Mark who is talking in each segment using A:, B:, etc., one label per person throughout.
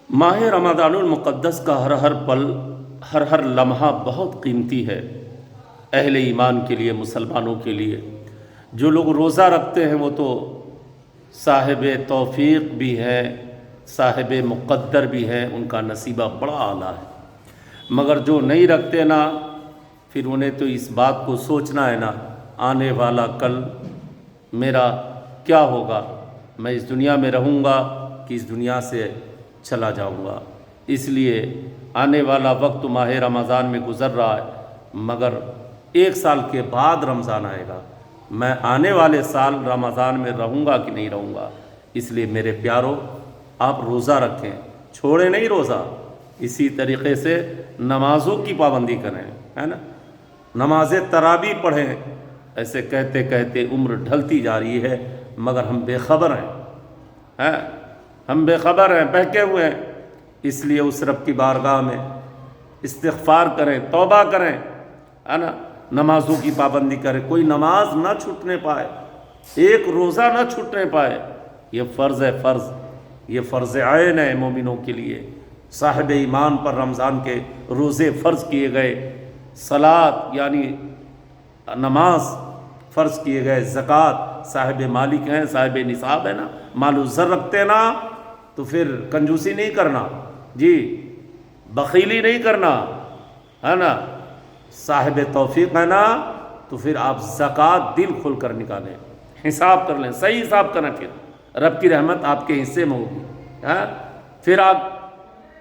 A: ماہ رمضان المقدس کا ہر ہر پل، ہر لمحہ بہت قیمتی ہے اہل ایمان کے لیے، مسلمانوں کے لیے۔ جو لوگ روزہ رکھتے ہیں وہ تو صاحب توفیق بھی ہے، صاحب مقدر بھی ہے، ان کا نصیبہ بڑا اعلیٰ ہے۔ مگر جو نہیں رکھتے نا، پھر انہیں تو اس بات کو سوچنا ہے نا، آنے والا کل میرا کیا ہوگا، میں اس دنیا میں رہوں گا کہ اس دنیا سے چلا جاؤں گا۔ اس لیے آنے والا وقت ماہ رمضان میں گزر رہا ہے، مگر 1 سال کے بعد رمضان آئے گا۔ میں آنے والے سال رمضان میں رہوں گا کہ نہیں رہوں گا۔ اس لیے میرے پیارو، آپ روزہ رکھیں، چھوڑیں نہیں روزہ۔ اسی طریقے سے نمازوں کی پابندی کریں، ہے نا، نماز تراویح پڑھیں۔ ایسے کہتے کہتے عمر ڈھلتی جا رہی ہے، مگر ہم بے خبر ہیں، ہم بے خبر ہیں، بہکے ہوئے ہیں۔ اس لیے اس رب کی بارگاہ میں استغفار کریں، توبہ کریں، ہے نا، نمازوں کی پابندی کریں، کوئی نماز نہ چھوٹنے پائے، ایک روزہ نہ چھوٹنے پائے۔ یہ فرض ہے، فرض، یہ فرض عین ہے مومنوں کے لیے۔ صاحب ایمان پر رمضان کے روزے فرض کیے گئے، صلاۃ یعنی نماز فرض کیے گئے، زکوٰۃ صاحب مالک ہیں، صاحب نصاب ہے نا، مال و زر رکھتے نا، تو پھر کنجوسی نہیں کرنا، جی بخیلی نہیں کرنا، ہے نا، صاحب توفیق ہے نا، تو پھر آپ زکوٰۃ دل کھول کر نکالیں، حساب کر لیں، صحیح حساب کریں، پھر رب کی رحمت آپ کے حصے میں ہوگی۔ پھر آپ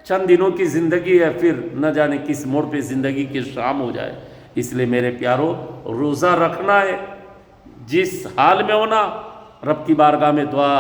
A: چند دنوں کی زندگی ہے، پھر نہ جانے کس موڑ پہ زندگی کی شام ہو جائے۔ اس لیے میرے پیارو، روزہ رکھنا ہے، جس حال میں ہونا، رب کی بارگاہ میں دعا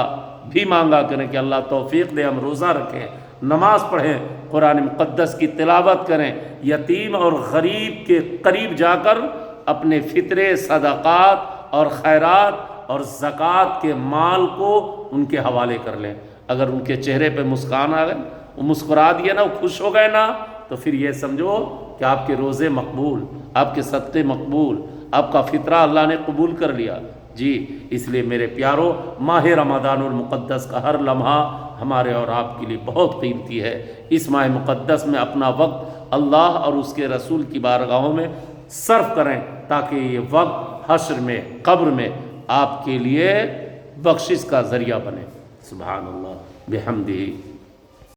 A: بھی مانگا کریں کہ اللہ توفیق دے ہم روزہ رکھیں، نماز پڑھیں، قرآن مقدس کی تلاوت کریں، یتیم اور غریب کے قریب جا کر اپنے فطرے، صدقات اور خیرات اور زکوٰۃ کے مال کو ان کے حوالے کر لیں۔ اگر ان کے چہرے پہ مسکان آ گئے، وہ مسکرا دیے نا، وہ خوش ہو گئے نا، تو پھر یہ سمجھو کہ آپ کے روزے مقبول، آپ کے صدقے مقبول، آپ کا فطرہ اللہ نے قبول کر لیا۔ جی اس لیے میرے پیارو، ماہ رمضان المقدس کا ہر لمحہ ہمارے اور آپ کے لیے بہت قیمتی ہے۔ اس ماہ مقدس میں اپنا وقت اللہ اور اس کے رسول کی بارگاہوں میں صرف کریں، تاکہ یہ وقت حشر میں، قبر میں آپ کے لیے بخشش کا ذریعہ بنے۔ سبحان اللہ بحمدہ۔